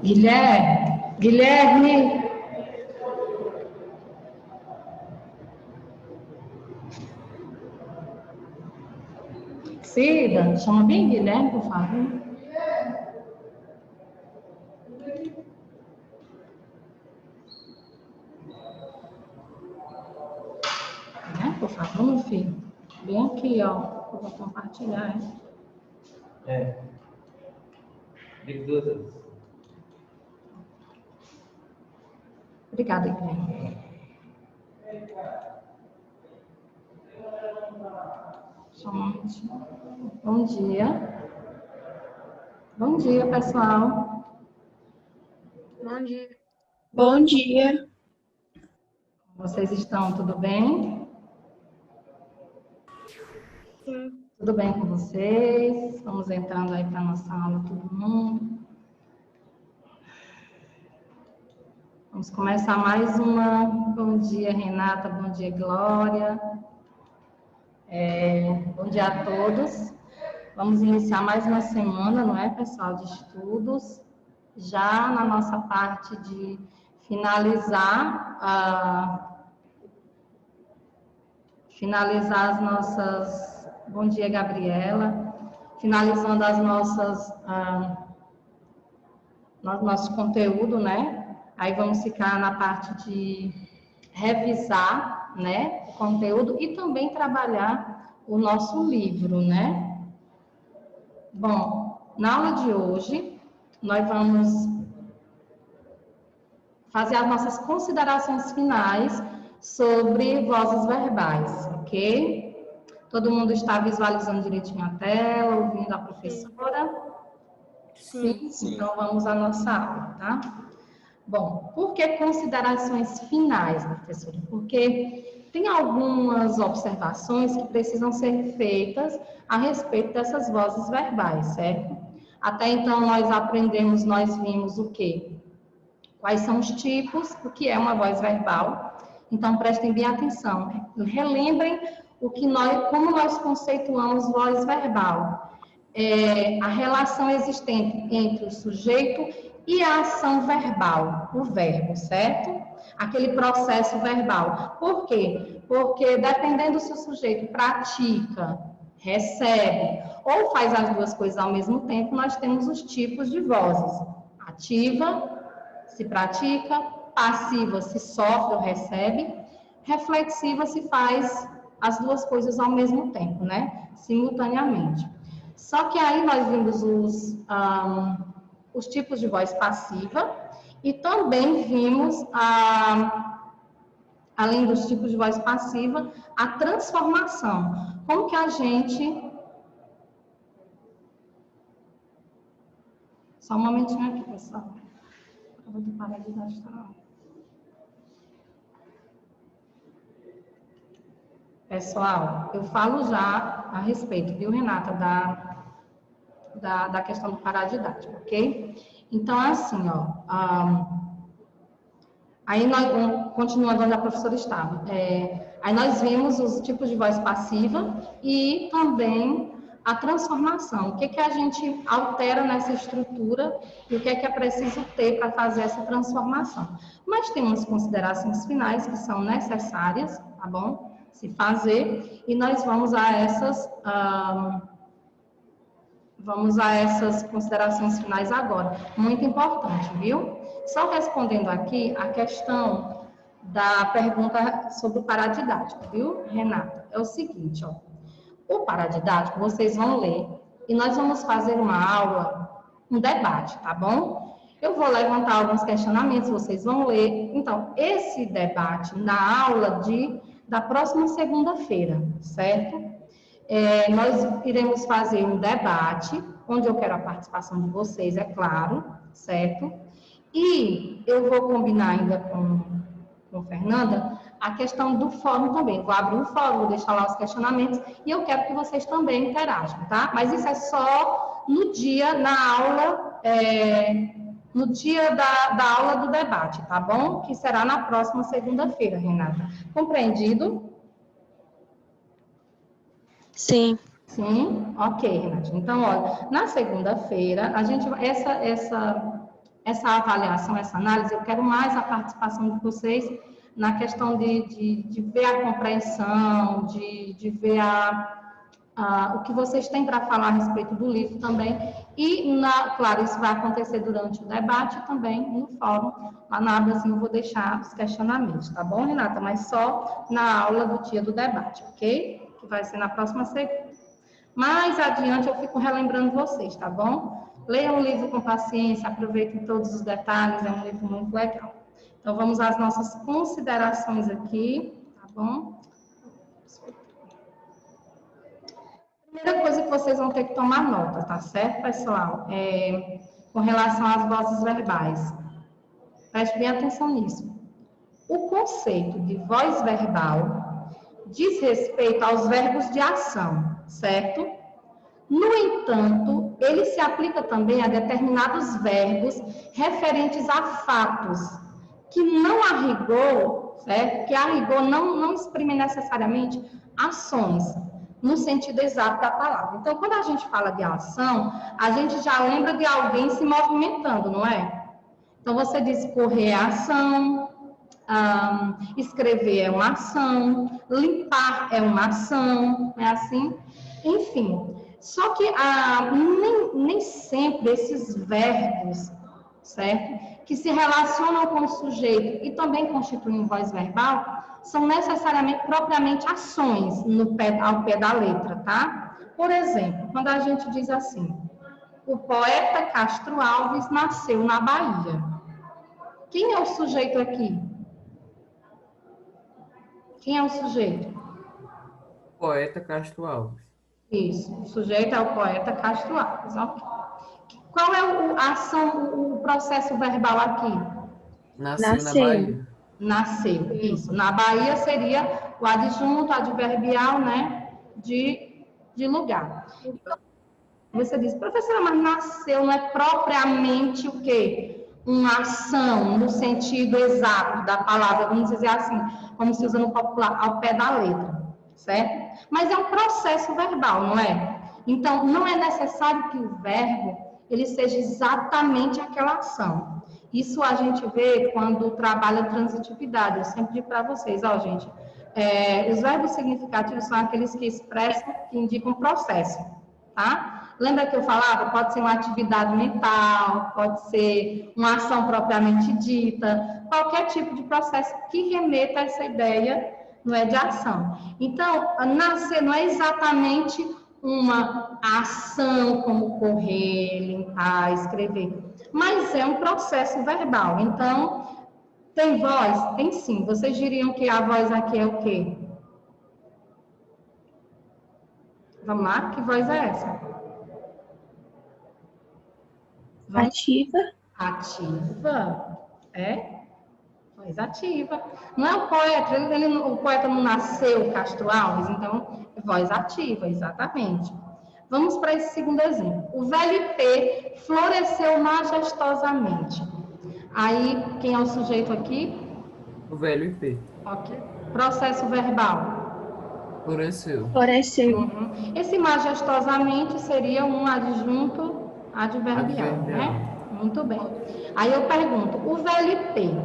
Guilherme. Cida, chama bem Guilherme, por favor. Por favor, meu filho. Bem aqui, ó. Eu vou compartilhar, hein? Obrigada, Guilherme. Só um momentinho. Bom dia. Bom dia, pessoal. Bom dia. Bom dia. Vocês estão tudo bem? Sim. Tudo bem com vocês? Vamos entrando aí para a nossa aula, todo mundo. Vamos começar mais uma. Bom dia, Renata. Bom dia, Glória. Bom dia a todos. Vamos iniciar mais uma semana, não é, pessoal, de estudos. Já na nossa parte de finalizar as nossas... Bom dia, Gabriela. Finalizando as nossas... nosso conteúdo, né? Aí vamos ficar na parte de revisar, né, o conteúdo e também trabalhar o nosso livro, né? Bom, na aula de hoje, nós vamos fazer as nossas considerações finais sobre vozes verbais, ok? Todo mundo está visualizando direitinho a tela, ouvindo a professora? Sim. Então vamos à nossa aula, tá? Bom, por que considerações finais, professora? Porque tem algumas observações que precisam ser feitas a respeito dessas vozes verbais, certo? Até então nós vimos o quê? Quais são os tipos, o que é uma voz verbal. Então prestem bem atenção, relembrem como nós conceituamos voz verbal. A relação existente entre o sujeito e a ação verbal, o verbo, certo? Aquele processo verbal. Por quê? Porque dependendo se o sujeito pratica, recebe ou faz as duas coisas ao mesmo tempo, nós temos os tipos de vozes. Ativa, se pratica, passiva, se sofre ou recebe, reflexiva, se faz as duas coisas ao mesmo tempo, né? Simultaneamente. Só que aí nós vimos os tipos de voz passiva e também vimos, além dos tipos de voz passiva, a transformação. Como que a gente... Só um momentinho aqui, pessoal. Eu vou parar de gastar. Pessoal, eu falo já a respeito, viu, Renata, da questão do paradidático, ok? Então, assim, ó, aí nós, continuando onde a professora estava, aí nós vimos os tipos de voz passiva e também a transformação, o que a gente altera nessa estrutura e o que é preciso ter para fazer essa transformação. Mas tem umas considerações finais que são necessárias, tá bom? Se fazer, e nós vamos a essas considerações finais agora. Muito importante, viu? Só respondendo aqui a questão da pergunta sobre o paradidático, viu, Renata? É o seguinte, ó. O paradidático, vocês vão ler e nós vamos fazer uma aula, um debate, tá bom? Eu vou levantar alguns questionamentos, vocês vão ler. Então, esse debate na aula da próxima segunda-feira, certo? Nós iremos fazer um debate, onde eu quero a participação de vocês, é claro, certo? E eu vou combinar ainda com Fernanda a questão do fórum também. Vou abrir um fórum, vou deixar lá os questionamentos e eu quero que vocês também interajam, tá? Mas isso é só no dia, na aula, no dia da aula do debate, tá bom? Que será na próxima segunda-feira, Renata. Compreendido? Sim. Sim? Ok, Renata. Então, olha, na segunda-feira, a gente essa avaliação, essa análise, eu quero mais a participação de vocês na questão de ver a compreensão, de ver o que vocês têm para falar a respeito do livro também. E, claro, isso vai acontecer durante o debate e também no fórum. Lá na aba, assim, eu vou deixar os questionamentos, tá bom, Renata? Mas só na aula do dia do debate, ok? Que vai ser na próxima segunda. Mais adiante, eu fico relembrando vocês, tá bom? Leiam o livro com paciência, aproveitem todos os detalhes, é um livro muito legal. Então, vamos às nossas considerações aqui, tá bom? Primeira coisa que vocês vão ter que tomar nota, tá certo, pessoal? Com relação às vozes verbais. Preste bem atenção nisso. O conceito de voz verbal diz respeito aos verbos de ação, certo? No entanto, ele se aplica também a determinados verbos referentes a fatos, que não a rigor, certo? Que a rigor não exprimem necessariamente ações, no sentido exato da palavra. Então, quando a gente fala de ação, a gente já lembra de alguém se movimentando, não é? Então, você diz correr é ação, escrever é uma ação, limpar é uma ação, é assim? Enfim, só que nem sempre esses verbos, certo? Que se relacionam com o sujeito e também constituem voz verbal, são necessariamente, propriamente, ações ao pé da letra, tá? Por exemplo, quando a gente diz assim, o poeta Castro Alves nasceu na Bahia. Quem é o sujeito aqui? Quem é o sujeito? Poeta Castro Alves. Isso, o sujeito é o poeta Castro Alves, ok. Qual é a ação, o processo verbal aqui? Nasceu na Bahia. Nasceu, isso. Na Bahia seria o adjunto, adverbial, né, de lugar. Então, você diz, professora, mas nasceu não é propriamente o quê? Uma ação, no sentido exato da palavra, vamos dizer assim, como se usa no popular, ao pé da letra, certo? Mas é um processo verbal, não é? Então, não é necessário que o verbo, ele seja exatamente aquela ação. Isso a gente vê quando trabalha transitividade. Eu sempre digo para vocês, ó, gente, os verbos significativos são aqueles que expressam, que indicam processo, tá? Lembra que eu falava? Pode ser uma atividade mental, pode ser uma ação propriamente dita, qualquer tipo de processo que remeta a essa ideia, não é, de ação. Então, nascer não é exatamente uma ação como correr, limpar, escrever, mas é um processo verbal. Então, tem voz? Tem sim. Vocês diriam que a voz aqui é o quê? Vamos lá? Que voz é essa? Ativa. Ativa. É? Voz ativa. Não é o poeta, o poeta não nasceu Castro Alves, então é voz ativa, exatamente. Vamos para esse segundo exemplo. O velho IP floresceu majestosamente. Aí, quem é o sujeito aqui? O velho IP. Ok. Processo verbal. Floresceu. Floresceu. Uhum. Esse majestosamente seria um adjunto adverbial, né? Muito bem. Aí eu pergunto, o velho IP.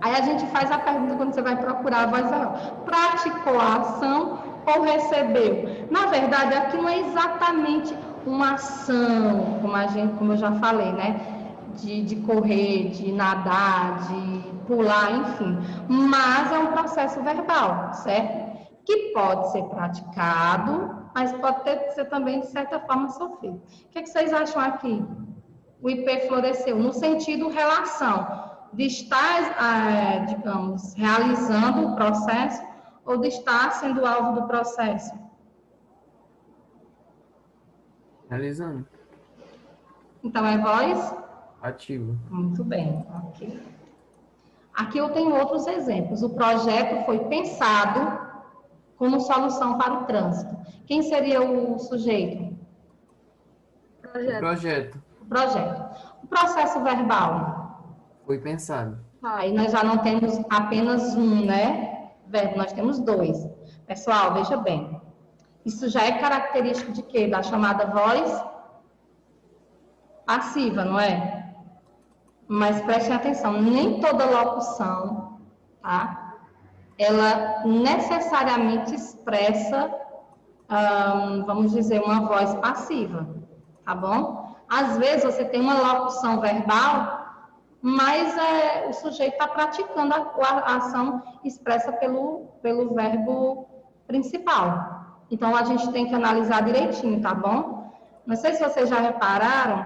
Aí a gente faz a pergunta quando você vai procurar a voz verbal. Praticou a ação ou recebeu? Na verdade, aqui não é exatamente uma ação, como eu já falei, né? De correr, de nadar, de pular, enfim. Mas é um processo verbal, certo? Que pode ser praticado, mas pode ser também, de certa forma, sofrido. O que vocês acham aqui? O IP floresceu no sentido relação de estar, digamos, realizando o processo ou de estar sendo alvo do processo? Realizando. Então, é voz? Ativo. Muito bem, ok. Aqui eu tenho outros exemplos. O projeto foi pensado como solução para o trânsito. Quem seria o sujeito? Projeto. O projeto. O processo verbal? Foi pensado. Aí nós já não temos apenas um, né? Verbo, nós temos dois. Pessoal, veja bem. Isso já é característico de quê? Da chamada voz passiva, não é? Mas prestem atenção, nem toda locução, tá? Ela necessariamente expressa, vamos dizer, uma voz passiva, tá bom? Às vezes você tem uma locução verbal, mas o sujeito está praticando a ação expressa pelo verbo principal. Então, a gente tem que analisar direitinho, tá bom? Não sei se vocês já repararam,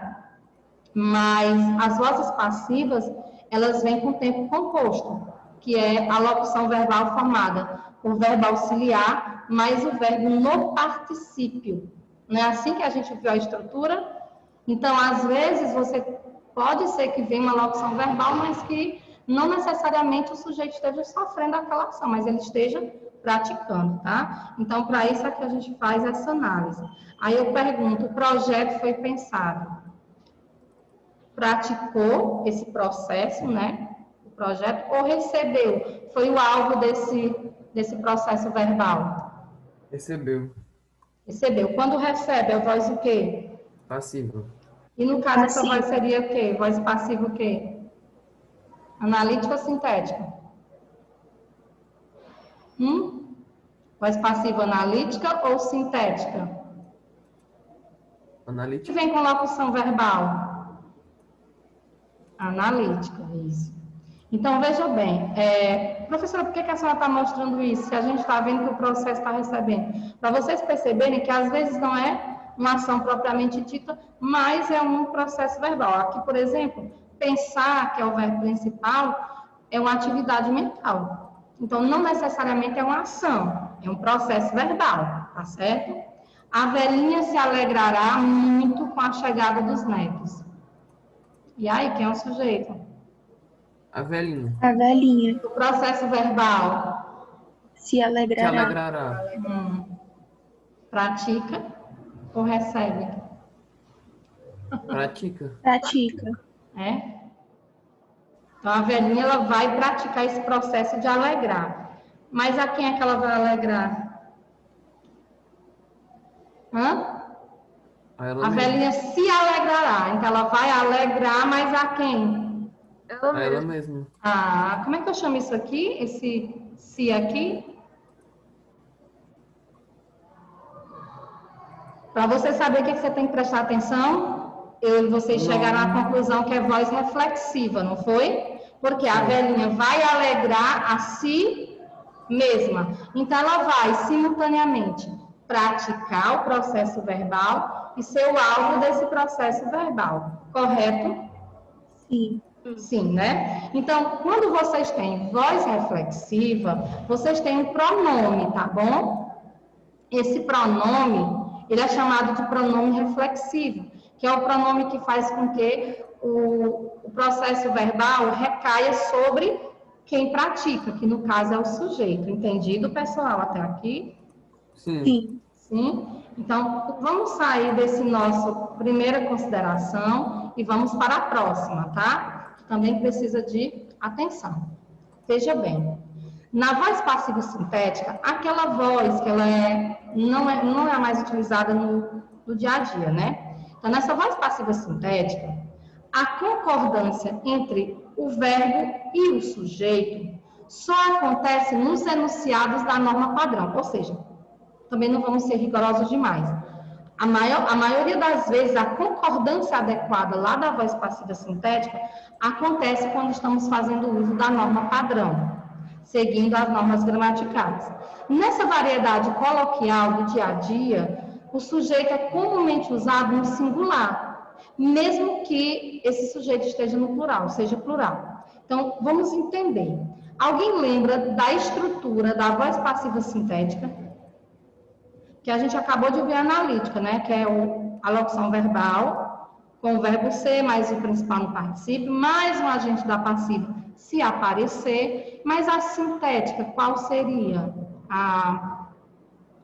mas as vozes passivas, elas vêm com tempo composto, que é a locução verbal formada por verbo auxiliar mais o verbo no particípio. Não é assim que a gente viu a estrutura? Então, às vezes, pode ser que venha uma locução verbal, mas que não necessariamente o sujeito esteja sofrendo aquela ação, mas ele esteja praticando, tá? Então, para isso é que a gente faz essa análise. Aí eu pergunto, o projeto foi pensado? Praticou esse processo, né? O projeto, ou recebeu? Foi o alvo desse processo verbal? Recebeu. Recebeu. Quando recebe, a voz o quê? Passivo. E no caso, essa Passivo. voz seria o quê? Voz passiva o quê? Analítica ou sintética? Voz passiva analítica ou sintética? Que Analítico. vem com locução verbal? Analítica, isso. Então, veja bem, professora, por que a senhora está mostrando isso? Se a gente está vendo que o processo está recebendo. Para vocês perceberem que às vezes não é uma ação propriamente dita, mas é um processo verbal. Aqui, por exemplo, pensar, que é o verbo principal, é uma atividade mental. Então, não necessariamente é uma ação, é um processo verbal, tá certo? A velhinha se alegrará muito com a chegada dos netos. E aí, quem é o sujeito? A velhinha. A velhinha O processo verbal, se Se alegrará. alegrará. pratica ou recebe? Pratica. Pratica. É? Então, a velhinha ela vai praticar esse processo de alegrar. Mas a quem é que ela vai alegrar? Hã? A ela A mesma. velhinha se alegrará. Então, ela vai alegrar, mas a quem? Ela A ela mesma. mesma. Ah, como é que eu chamo isso aqui? Esse se aqui? Para você saber o que você tem que prestar atenção, vocês chegaram à conclusão que é voz reflexiva, não foi? Porque a velhinha vai alegrar a si mesma. Então, ela vai simultaneamente praticar o processo verbal e ser o alvo desse processo verbal, correto? Sim. Sim, né? Então, quando vocês têm voz reflexiva, vocês têm um pronome, tá bom? Esse pronome, ele é chamado de pronome reflexivo, que é o pronome que faz com que o processo verbal recaia sobre quem pratica, que no caso é o sujeito. Entendido, pessoal, até aqui? Sim. Sim. Sim? Então, vamos sair desse nosso primeira consideração e vamos para a próxima, tá? Que também precisa de atenção. Veja bem, na voz passiva sintética, aquela voz que ela não é mais utilizada no dia a dia, né? Então, nessa voz passiva sintética, a concordância entre o verbo e o sujeito só acontece nos enunciados da norma padrão, ou seja, também não vamos ser rigorosos demais. A maioria das vezes, a concordância adequada lá da voz passiva sintética acontece quando estamos fazendo uso da norma padrão, seguindo as normas gramaticais. Nessa variedade coloquial do dia a dia, o sujeito é comumente usado no singular, mesmo que esse sujeito esteja no plural, seja plural. Então, vamos entender. Alguém lembra da estrutura da voz passiva sintética? Que a gente acabou de ver a analítica, né? Que é a locução verbal, com o verbo ser, mais o principal no particípio, mais um agente da passiva, se aparecer, mas a sintética, qual seria a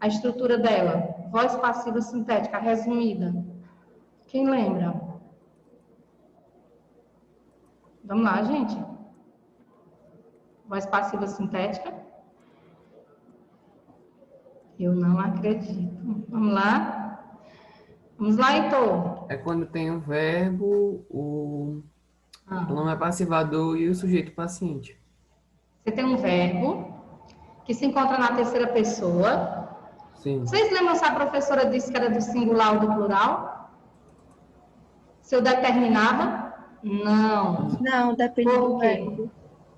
estrutura dela? Voz passiva sintética, resumida. Quem lembra? Vamos lá, gente. Voz passiva sintética. Eu não acredito. Vamos lá? Vamos lá, Heitor. É quando tem o verbo, Pronome apassivador e o sujeito paciente. Você tem um verbo que se encontra na terceira pessoa. Sim. Vocês lembram se a professora disse que era do singular ou do plural? Se eu determinava? Não. Não, depende do Por quê? verbo.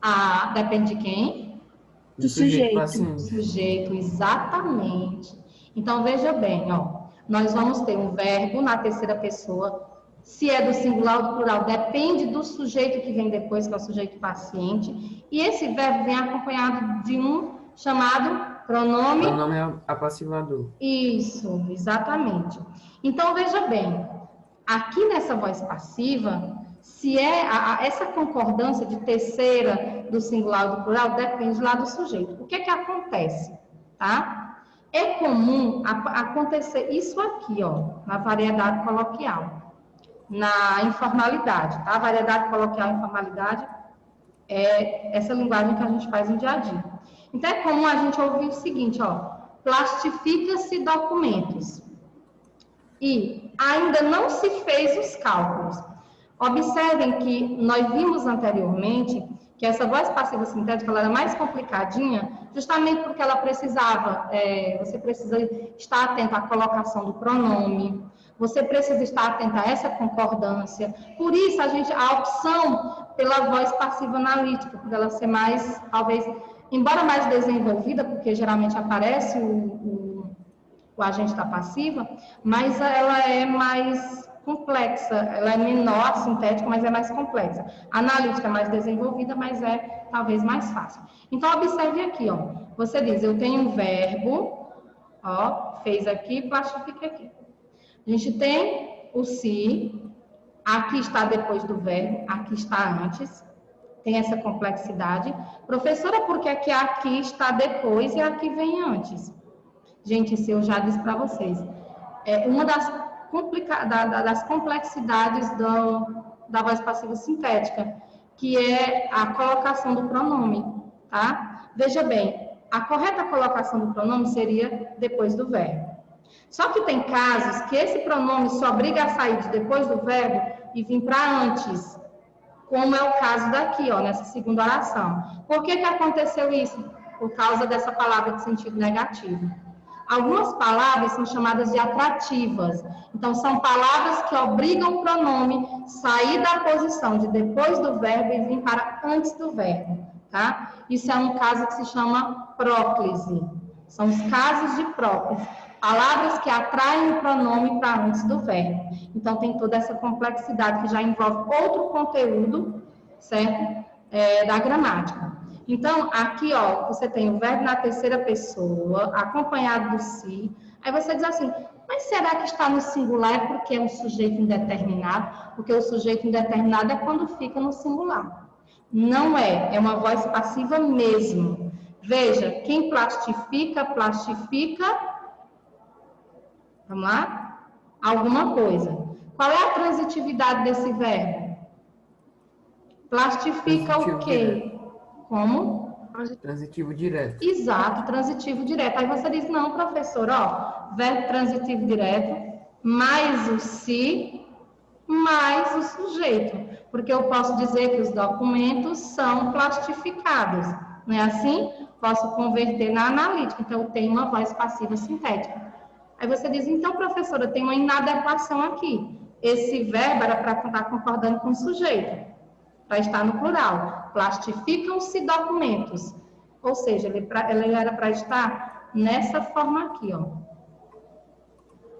Ah, depende de quem? Do sujeito. paciente. Sujeito, exatamente. Então, veja bem, ó. Nós vamos ter um verbo na terceira pessoa. Se é do singular ou do plural, depende do sujeito que vem depois, que é o sujeito paciente. E esse verbo vem acompanhado de um chamado pronome. Pronome apassivador. Isso, exatamente. Então, veja bem, aqui nessa voz passiva, se é essa concordância de terceira do singular ou do plural, depende lá do sujeito. O que é que acontece? Tá? É comum acontecer isso aqui, ó, na variedade coloquial, na informalidade, tá? Variedade coloquial e informalidade é essa linguagem que a gente faz no dia a dia. Então, é comum a gente ouvir o seguinte, ó, plastifica-se documentos e ainda não se fez os cálculos. Observem que nós vimos anteriormente que essa voz passiva sintética ela era mais complicadinha, justamente porque ela precisava, você precisa estar atento à colocação do pronome, você precisa estar atento a essa concordância. Por isso, a opção pela voz passiva analítica, por ela ser mais, talvez, embora mais desenvolvida, porque geralmente aparece o agente da passiva, mas ela é mais complexa, ela é menor, a sintética, mas é mais complexa. A analítica é mais desenvolvida, mas é talvez mais fácil. Então, observe aqui, ó. Você diz, eu tenho um verbo, ó, fez aqui, plastifica aqui. A gente tem o se, aqui está depois do verbo, aqui está antes. Tem essa complexidade. Professora, por que aqui está depois e aqui vem antes? Gente, isso eu já disse para vocês. É uma das complexidades da voz passiva sintética, que é a colocação do pronome, tá? Veja bem, a correta colocação do pronome seria depois do verbo. Só que tem casos que esse pronome só obriga a sair de depois do verbo e vir para antes, como é o caso daqui, ó, nessa segunda oração. Por que aconteceu isso? Por causa dessa palavra de sentido negativo. Algumas palavras são chamadas de atrativas. Então, são palavras que obrigam o pronome a sair da posição de depois do verbo e vir para antes do verbo, tá? Isso é um caso que se chama próclise. São os casos de próclise. Palavras que atraem o pronome para antes do verbo. Então, tem toda essa complexidade que já envolve outro conteúdo, certo? Da gramática. Então, aqui, ó, você tem o verbo na terceira pessoa, acompanhado do se. Aí você diz assim, mas será que está no singular porque é um sujeito indeterminado? Porque o sujeito indeterminado é quando fica no singular. Não é, é uma voz passiva mesmo. Veja, quem plastifica, vamos lá? Alguma coisa. Qual é a transitividade desse verbo? Plastifica o quê? Como? Transitivo direto. Exato, transitivo direto. Aí você diz, não, professor, ó, verbo transitivo direto, mais o se, mais o sujeito. Porque eu posso dizer que os documentos são plastificados. Não é assim? Posso converter na analítica. Então, eu tenho uma voz passiva sintética. Aí você diz, então, professora, tem uma inadequação aqui. Esse verbo era para estar concordando com o sujeito, para estar no plural. Plastificam-se documentos. Ou seja, ele era para estar nessa forma aqui, ó.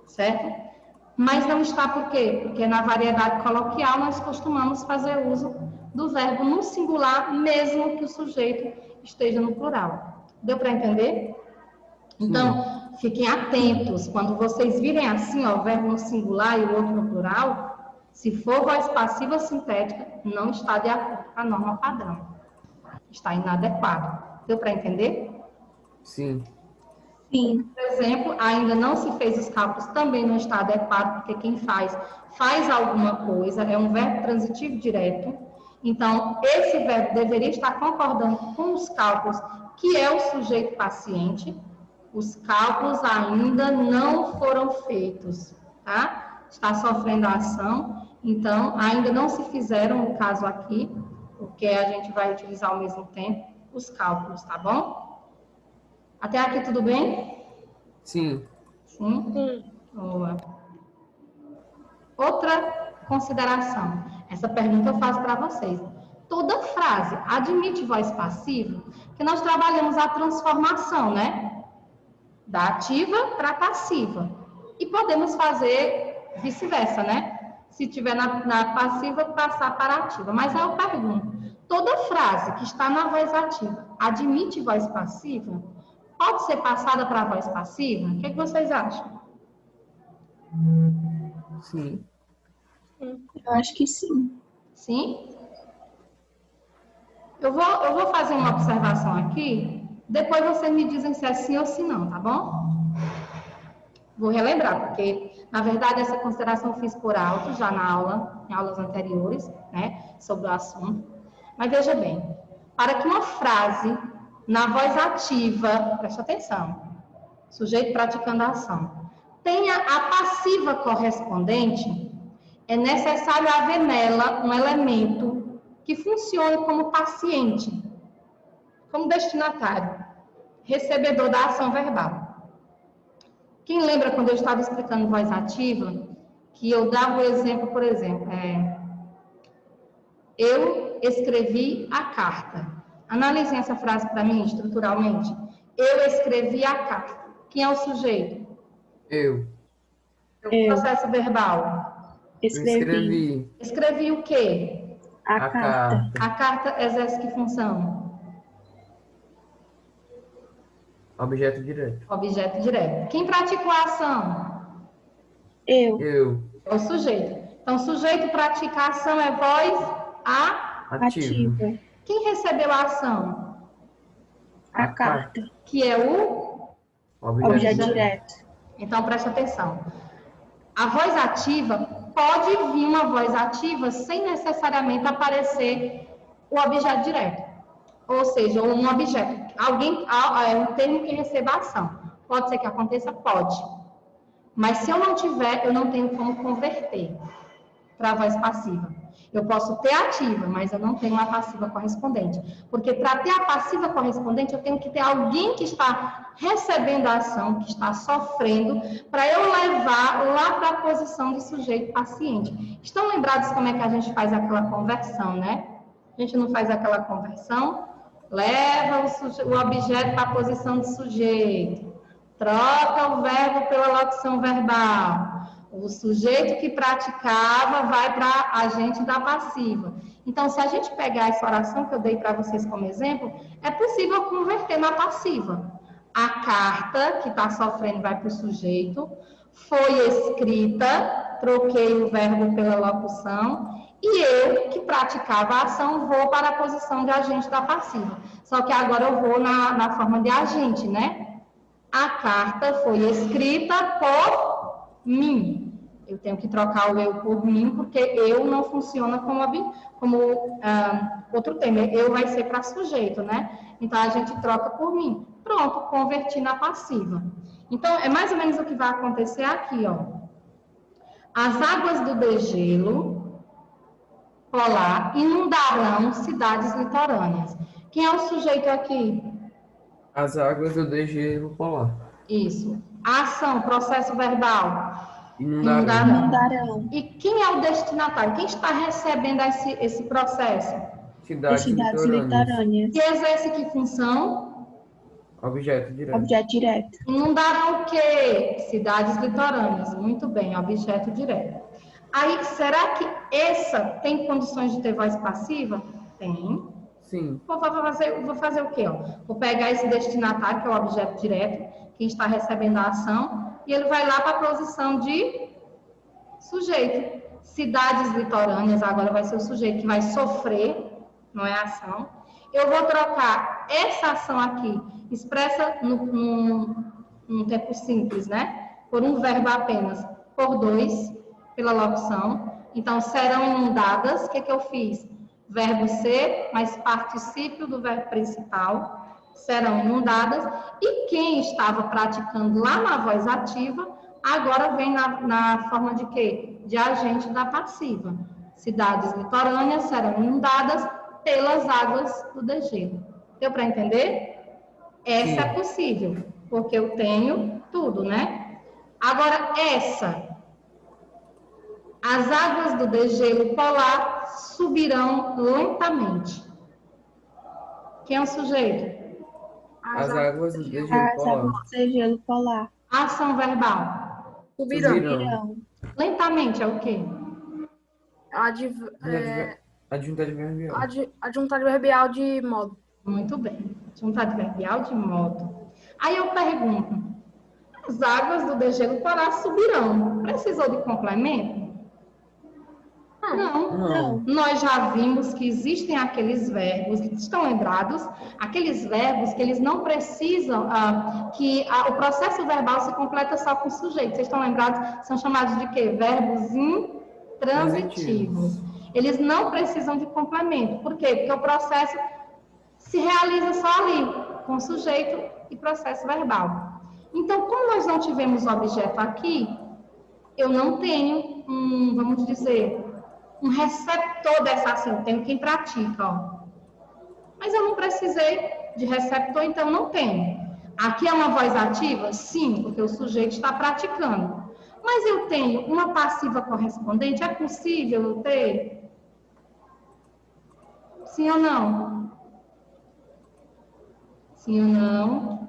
Certo? Mas não está por quê? Porque na variedade coloquial nós costumamos fazer uso do verbo no singular, mesmo que o sujeito esteja no plural. Deu para entender? Então, fiquem atentos. Quando vocês virem assim, ó, o verbo no singular e o outro no plural, se for voz passiva sintética, não está de acordo com a norma padrão. Está inadequado. Deu para entender? Sim. Sim. Por exemplo, ainda não se fez os cálculos, também não está adequado, porque quem faz alguma coisa, é um verbo transitivo direto. Então, esse verbo deveria estar concordando com os cálculos, que é o sujeito paciente. Os cálculos ainda não foram feitos, tá? Está sofrendo a ação Então, ainda não se fizeram no caso aqui, porque a gente vai utilizar ao mesmo tempo os cálculos, tá bom? Até aqui tudo bem? Sim. Sim? Sim. Boa. Outra consideração. Essa pergunta eu faço para vocês. Toda frase admite voz passiva, que nós trabalhamos a transformação, né? Da ativa para passiva. E podemos fazer vice-versa, né? Se tiver na passiva, passar para a ativa. Mas aí eu pergunto, toda frase que está na voz ativa admite voz passiva? Pode ser passada para a voz passiva? O que vocês acham? Sim. Eu acho que sim. Sim? Eu vou fazer uma observação aqui, depois vocês me dizem se é sim ou se não, tá bom? Vou relembrar, porque, na verdade, essa consideração eu fiz por alto já na aula, em aulas anteriores, né, sobre o assunto. Mas veja bem, para que uma frase na voz ativa, preste atenção, sujeito praticando a ação, tenha a passiva correspondente, é necessário haver nela um elemento que funcione como paciente, como destinatário, recebedor da ação verbal. Quem lembra quando eu estava explicando voz ativa, que eu dava o exemplo, por exemplo, eu escrevi a carta. Analisem essa frase para mim, estruturalmente. Eu escrevi a carta. Quem é o sujeito? Eu. O processo verbal. Escrevi. Escrevi o quê? A carta. A carta exerce que função? Objeto direto. Objeto direto. Quem praticou a ação? Eu. É o sujeito. Então, sujeito pratica a ação é voz Ativa. Quem recebeu a ação? A carta. Que é o Objeto direto. Então, preste atenção. A voz ativa, pode vir uma voz ativa sem necessariamente aparecer o objeto direto. Ou seja, um objeto. Alguém, é um termo que receba a ação. Pode ser que aconteça? Pode. Mas se eu não tiver, eu não tenho como converter para a voz passiva. Eu posso ter ativa, mas eu não tenho uma passiva correspondente. Porque para ter a passiva correspondente, eu tenho que ter alguém que está recebendo a ação, que está sofrendo, para eu levar lá para a posição de sujeito paciente. Estão lembrados como é que a gente faz aquela conversão, né? A gente não faz aquela conversão? Leva o objeto para a posição de sujeito. Troca o verbo pela locução verbal. O sujeito que praticava vai para agente da passiva. Então, se a gente pegar essa oração que eu dei para vocês como exemplo, é possível converter na passiva. A carta que está sofrendo vai para o sujeito, foi escrita, troquei o verbo pela locução, e eu, que praticava a ação, vou para a posição de agente da passiva. Só que agora eu vou na forma de agente, né? A carta foi escrita por mim. Eu tenho que trocar o eu por mim, porque eu não funciona como outro termo. Eu vai ser para sujeito, né? Então, a gente troca por mim. Pronto, converti na passiva. Então, é mais ou menos o que vai acontecer aqui, ó. As águas do degelo polar inundarão cidades litorâneas. Quem é o sujeito aqui? As águas do degelo polar. Isso. A ação, processo verbal. Inundarão. E quem é o destinatário? Quem está recebendo esse processo? Cidades litorâneas. Que exerce que função? Objeto direto. Objeto direto. Inundarão o quê? Cidades litorâneas. Muito bem, objeto direto. Aí, será que essa tem condições de ter voz passiva? Tem. Sim. Vou fazer o quê? Ó? Vou pegar esse destinatário, que é o objeto direto, quem está recebendo a ação, e ele vai lá para a posição de sujeito. Cidades litorâneas, agora vai ser o sujeito que vai sofrer, não é a ação. Eu vou trocar essa ação aqui, expressa num tempo simples, né? Por um verbo apenas, por 2, pela locução. Então, serão inundadas. O que eu fiz? Verbo ser, mais particípio do verbo principal. Serão inundadas. E quem estava praticando lá na voz ativa, agora vem na forma de quê? de agente da passiva. Cidades litorâneas serão inundadas pelas águas do degelo. Deu para entender? Essa é possível, porque eu tenho tudo, né? Agora, as águas do degelo polar subirão lentamente. Quem é o sujeito? As águas do degelo As polar. águas do degelo polar. Ação verbal. Subirão. Subirão. Lentamente é o quê? Adjunto adverbial. Adjunto adverbial de modo. Muito bem. Adjunto adverbial de modo. Aí eu pergunto, as águas do degelo polar subirão. Precisou de complemento? Não. Não. Nós já vimos que existem aqueles verbos, estão lembrados? Aqueles verbos que eles não precisam, o processo verbal se completa só com o sujeito. Vocês estão lembrados? São chamados de quê? Verbos intransitivos. Eles não precisam de complemento. Por quê? Porque o processo se realiza só ali, com sujeito e processo verbal. Então, como nós não tivemos objeto aqui, eu não tenho vamos dizer, um receptor dessa ação. Eu tenho quem pratica, ó. Mas eu não precisei de receptor, então não tenho. Aqui é uma voz ativa? Sim, porque o sujeito está praticando. Mas eu tenho uma passiva correspondente? É possível eu ter? Sim ou não? Sim ou não?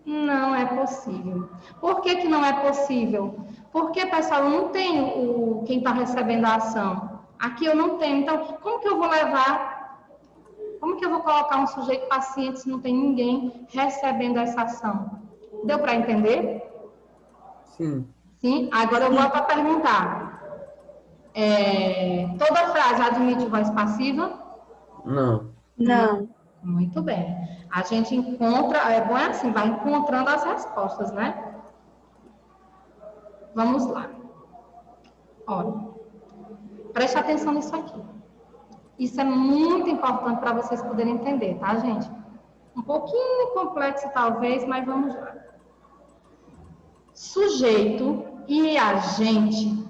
Não é possível. Por que que não é possível? Porque, pessoal, eu não tenho quem está recebendo a ação. Aqui eu não tenho. Então, como que eu vou levar? Como que eu vou colocar um sujeito paciente se não tem ninguém recebendo essa ação? Deu para entender? Sim. Sim? Agora eu volto a perguntar. Toda frase admite voz passiva? Não. Não. Muito bem. A gente encontra, é bom assim, vai encontrando as respostas, né? Vamos lá. Olha, preste atenção nisso aqui. Isso é muito importante para vocês poderem entender, tá, gente? Um pouquinho complexo, talvez, mas vamos lá. Sujeito e agente.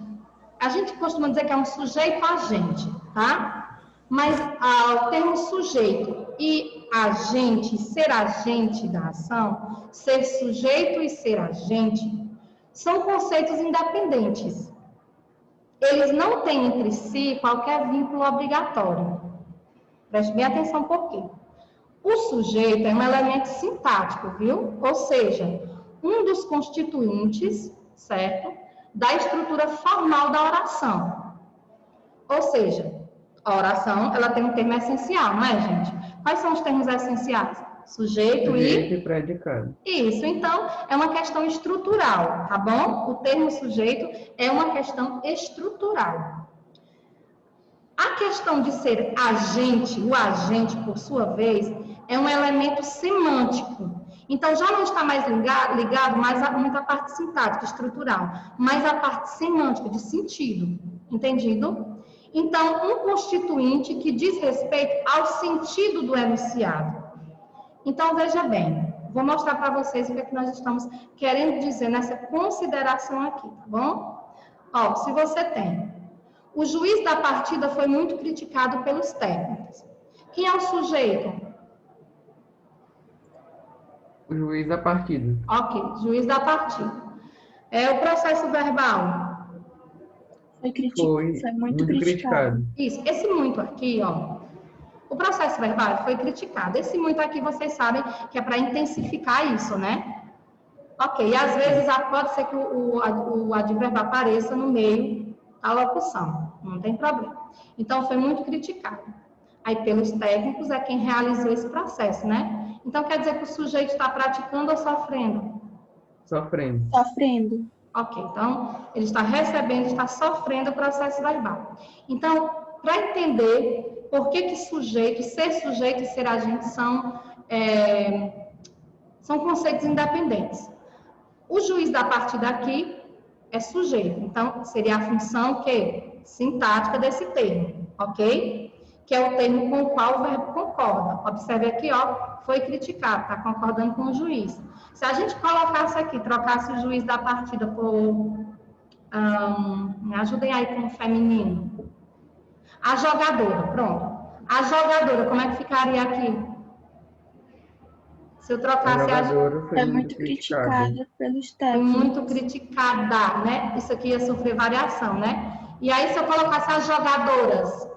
A gente costuma dizer que é um sujeito-agente, tá? Mas o termo sujeito e agente, ser agente da ação, ser sujeito e ser agente, são conceitos independentes. Eles não têm entre si qualquer vínculo obrigatório. Preste bem atenção por quê. O sujeito é um elemento sintático, viu? Ou seja, um dos constituintes, certo? Da estrutura formal da oração. Ou seja, a oração, ela tem um termo essencial, não é, gente? Quais são os termos essenciais? Sujeito e predicado. Isso, então, é uma questão estrutural, tá bom? O termo sujeito é uma questão estrutural. A questão de ser agente, o agente, por sua vez, é um elemento semântico. Então, já não está mais ligado mais a muita parte sintática, estrutural, mas a parte semântica, de sentido. Entendido? Então, um constituinte que diz respeito ao sentido do enunciado. Então, veja bem, vou mostrar para vocês o que é que nós estamos querendo dizer nessa consideração aqui, tá bom? Ó, se você tem, o juiz da partida foi muito criticado pelos técnicos. Quem é o sujeito? O juiz da partida. Ok, juiz da partida. É o processo verbal. Foi muito criticado. Isso, esse muito aqui, ó. O processo verbal foi criticado. Esse muito aqui, vocês sabem que é para intensificar isso, né? Ok, e às vezes pode ser que o advérbio apareça no meio da locução. Não tem problema. Então, foi muito criticado. Aí, pelos técnicos, é quem realizou esse processo, né? Então, quer dizer que o sujeito está praticando ou sofrendo? Sofrendo. Sofrendo. Ok, então, ele está recebendo, está sofrendo o processo verbal. Então, para entender por que sujeito, ser sujeito e ser agente são conceitos independentes. O juiz da partida aqui é sujeito, então seria a função que sintática desse termo, ok? Que é o termo com o qual o verbo concorda. Observe aqui, ó, foi criticado, está concordando com o juiz. Se a gente colocasse aqui, trocasse o juiz da partida por Me ajudem aí com o feminino. A jogadora, pronto. A jogadora, como é que ficaria aqui? Se eu A trocasse a jogadora foi É muito muito criticada. criticada pelos foi técnicos. muito criticada, né? Isso aqui ia sofrer variação, né? E aí, se eu colocasse as jogadoras,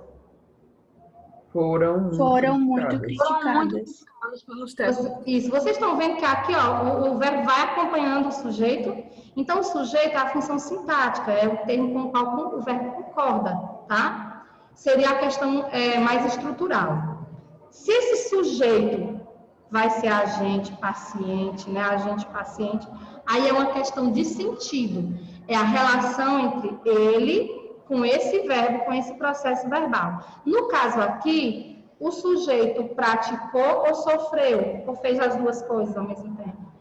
Foram muito Foram muito criticadas. Foram muito criticadas. criticados pelos técnicos. isso, vocês estão vendo que aqui, ó, o verbo vai acompanhando o sujeito. Então, o sujeito é a função sintática, é o termo com o qual o verbo concorda, tá? Seria a questão mais estrutural. Se esse sujeito vai ser agente, paciente, né? Agente, paciente, aí é uma questão de sentido. É a relação entre ele com esse verbo, com esse processo verbal. No caso aqui, o sujeito praticou ou sofreu, ou fez as duas coisas ao mesmo tempo?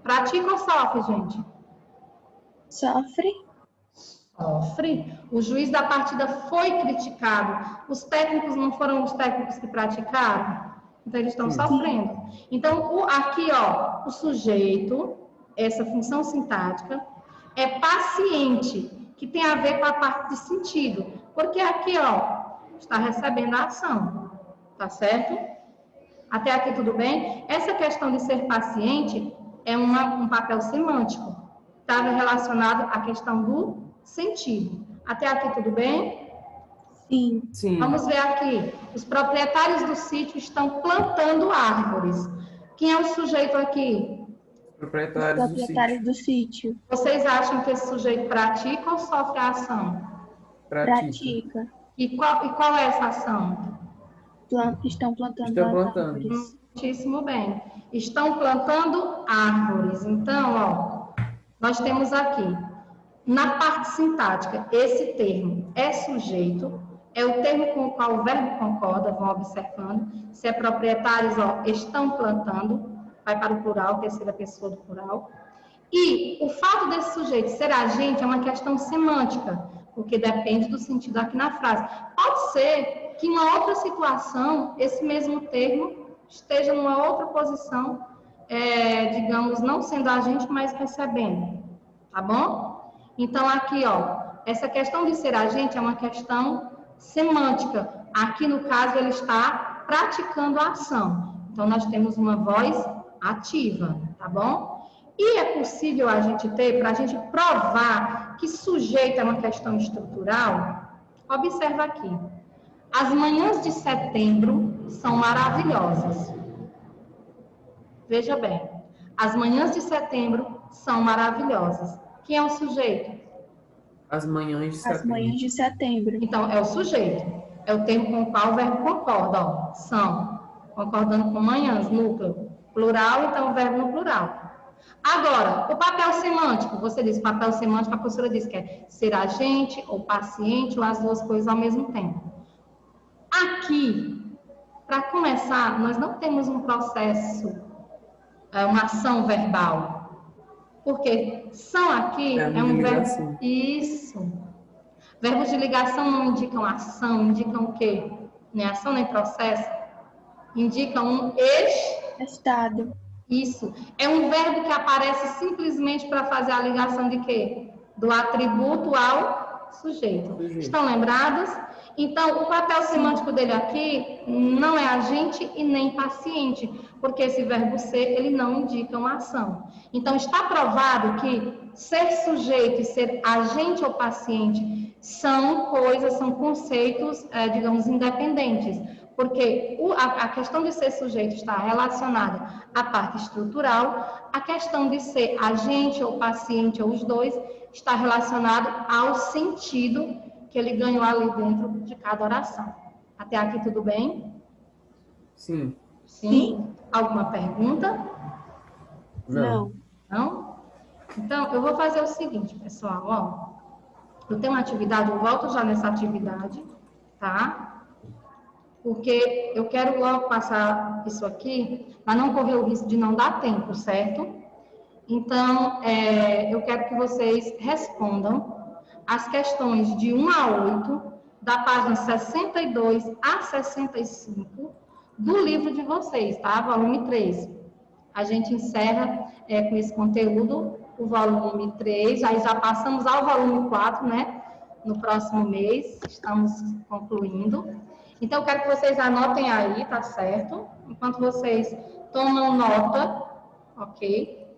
Pratica ou sofre, gente? Sofre? Sofre. O juiz da partida foi criticado. Os técnicos não foram os técnicos que praticaram? Então, eles estão sofrendo. Então, aqui, ó, o sujeito, essa função sintática, é paciente, que tem a ver com a parte de sentido. Porque aqui, ó, está recebendo a ação. Tá certo? Até aqui tudo bem? Essa questão de ser paciente é um papel semântico. Estava relacionado à questão do sentido. Até aqui tudo bem? Sim. Sim. Vamos ver aqui. Os proprietários do sítio estão plantando árvores. Quem é o sujeito aqui? Os Proprietários do proprietários sítio. do sítio. Vocês acham que esse sujeito pratica ou sofre a ação? Pratica. Pratica. E qual é essa ação? Estão plantando Estão as plantando. árvores. Muitíssimo bem. Estão plantando árvores. Então, ó, nós temos aqui, na parte sintática, esse termo é sujeito, é o termo com o qual o verbo concorda, vão observando. Se é proprietários, ó, estão plantando, vai para o plural, terceira pessoa do plural. E o fato desse sujeito ser agente é uma questão semântica, porque depende do sentido aqui na frase. Pode ser que em uma outra situação, esse mesmo termo esteja numa outra posição, digamos, não sendo agente, mas recebendo, tá bom? Então, aqui, ó, essa questão de ser agente é uma questão semântica. Aqui, no caso, ele está praticando a ação. Então, nós temos uma voz ativa, tá bom? E é possível a gente ter, para a gente provar que sujeito é uma questão estrutural, observa aqui. As manhãs de setembro são maravilhosas. Veja bem, as manhãs de setembro são maravilhosas. Quem é o sujeito? As manhãs de As setembro. manhãs de setembro. Então, é o sujeito. É o termo com o qual o verbo concorda, ó. São. Concordando com manhãs, núcleo. Plural, então o verbo no plural. Agora, o papel semântico. Você diz papel semântico, a professora diz que é ser agente ou paciente ou as duas coisas ao mesmo tempo. Aqui, para começar, nós não temos um processo, uma ação verbal. Porque são aqui É um verbo. ligação. Isso. Verbos de ligação não indicam ação, indicam o quê? Nem ação, nem processo. Indicam um Estado. Isso. É um verbo que aparece simplesmente para fazer a ligação de quê? Do atributo ao sujeito. Estão lembrados? Então, o papel semântico dele aqui não é agente e nem paciente, porque esse verbo ser, ele não indica uma ação. Então, está provado que ser sujeito e ser agente ou paciente são coisas, são conceitos, digamos, independentes. Porque a questão de ser sujeito está relacionada à parte estrutural, a questão de ser agente ou paciente, ou os dois, está relacionado ao sentido que ele ganhou ali dentro de cada oração. Até aqui tudo bem? Sim. Sim? Alguma pergunta? Não. Não? Então, eu vou fazer o seguinte, pessoal, ó. Eu tenho uma atividade, eu volto já nessa atividade, tá? Porque eu quero logo passar isso aqui, para não correr o risco de não dar tempo, certo? Então, eu quero que vocês respondam as questões de 1 a 8, da página 62 a 65, do livro de vocês, tá? Volume 3. A gente encerra com esse conteúdo o volume 3, aí já passamos ao volume 4, né? No próximo mês, estamos concluindo. Então, eu quero que vocês anotem aí, tá certo? Enquanto vocês tomam nota, ok?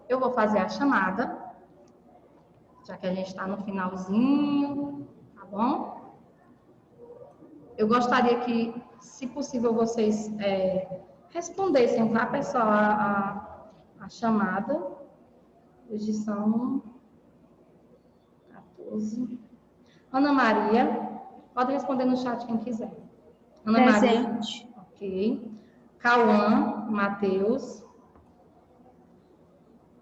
Eu vou fazer a chamada, já que a gente está no finalzinho, tá bom? Eu gostaria que, se possível, vocês respondessem, tá, pessoal, a chamada. Hoje são 14. Ana Maria, pode responder no chat quem quiser. Ana Presente. Maria, ok. Cauã, Matheus.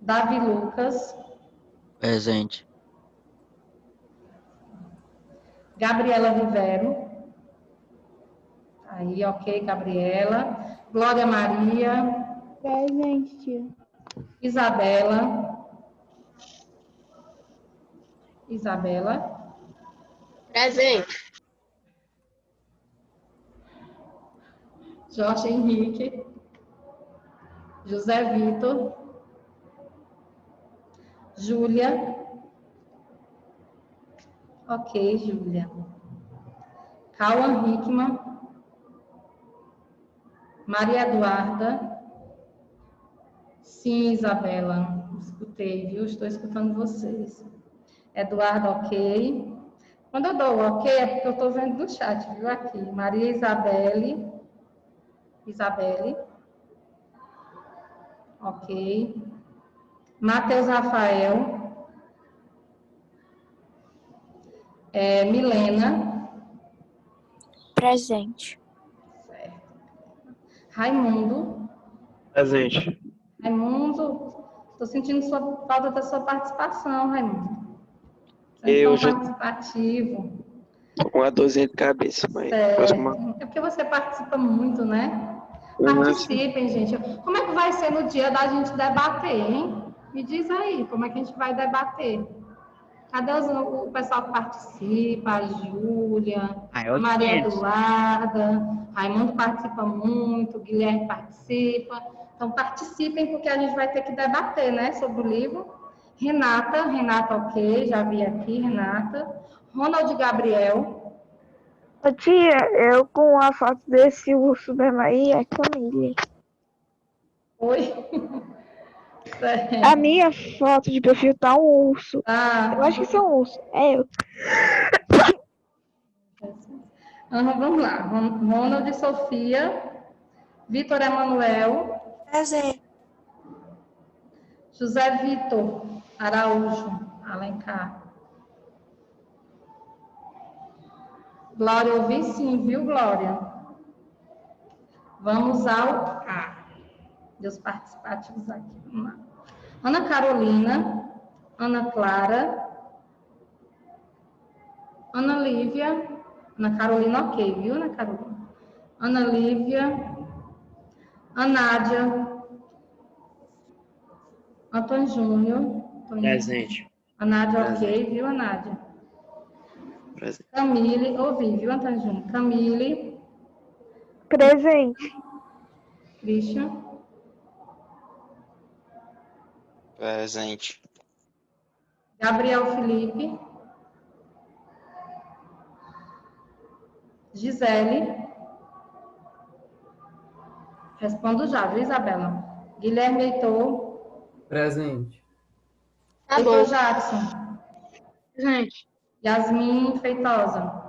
Davi Lucas. Presente. Gabriela Vivero. Aí, ok, Gabriela. Glória Maria. Presente, tia. Isabela. Isabela. Presente. Jorge Henrique. José Vitor. Júlia. Ok, Júlia. Cauã Hickman. Maria Eduarda. Sim, Isabela. Escutei, viu? Estou escutando vocês. Eduardo, ok. Quando eu dou o ok, é porque eu estou vendo no chat, viu? Aqui. Maria Isabelle. Isabelle. Ok. Matheus Rafael. Milena. Presente. Certo. Raimundo. Presente. Raimundo, estou sentindo falta da sua participação, Raimundo. Você Eu é já tão participativo. tô com uma dorzinha de cabeça, mas próxima. É porque você participa muito, né? Uhum. Participem, gente. Como é que vai ser no dia da gente debater, hein? Me diz aí, como é que a gente vai debater? Cadê o pessoal que participa? A Júlia, a Maria Eduarda, Raimundo participa muito, Guilherme participa. Então, participem, porque a gente vai ter que debater, né, sobre o livro. Renata, ok, já vi aqui, Renata. Ronald Gabriel. Ô, tia, eu com a foto desse urso mesmo aí é Camille. Oi. A minha foto de perfil tá um urso. Ah, Eu acho que isso é um urso. É eu. vamos lá. Ronald Sofia. Vitor Emanuel. Presente. José Vitor Araújo Alencar. Glória, eu vi sim, viu, Glória? Vamos ao A. Dos participativos aqui. Vamos lá. Ana Carolina. Ana Clara. Ana Lívia. Ana Carolina, ok, viu, Ana Carolina? Ana Lívia. Anádia. Antônio Júnior. Presente. Anádia, ok, viu, Anádia? Presente. Camille, ouvi, viu, Antônio Júnior? Camille. Presente. Christian. Presente. Gabriel Felipe. Gisele. Respondo já, viu, Isabela? Guilherme Heitor. Presente. Tá Heitor bom. Jackson. Presente. Yasmin Feitosa.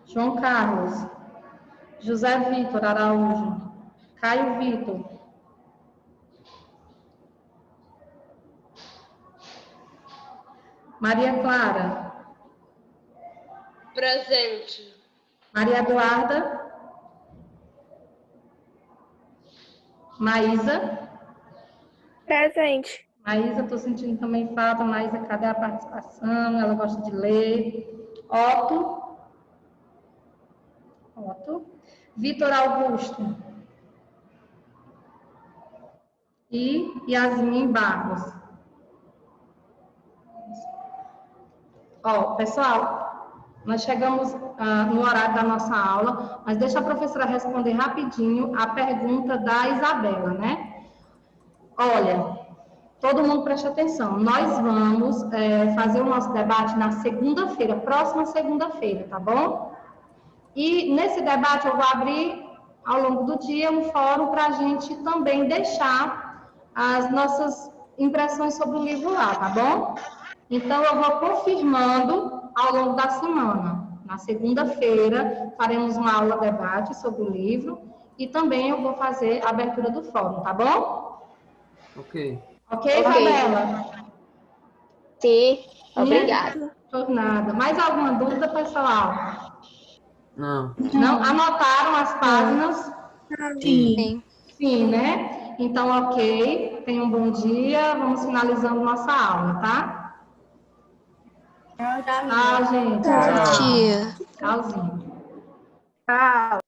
João Carlos. José Vitor Araújo. Caio Vitor. Maria Clara. Presente. Maria Eduarda. Maísa. Presente. Maísa, estou sentindo também falta. Maísa, cadê a participação? Ela gosta de ler. Otto. Vitor Augusto. E Yasmin Barros. Ó, pessoal, nós chegamos no horário da nossa aula, mas deixa a professora responder rapidinho a pergunta da Isabela, né? Olha, todo mundo preste atenção. Nós vamos fazer o nosso debate na segunda-feira, próxima segunda-feira, tá bom? E nesse debate eu vou abrir, ao longo do dia, um fórum para a gente também deixar as nossas impressões sobre o livro lá, tá bom? Então, eu vou confirmando ao longo da semana. Na segunda-feira, faremos uma aula debate sobre o livro e também eu vou fazer a abertura do fórum, tá bom? Ok. Ok, Fabela? Sim. Obrigada. Por nada. Mais alguma dúvida, pessoal? Não. Não? Anotaram as páginas? Sim. Sim, né? Então, ok. Tenham um bom dia. Vamos finalizando nossa aula, tá? Tchau, gente. Tchau. Tia. Tchauzinho. Tchau.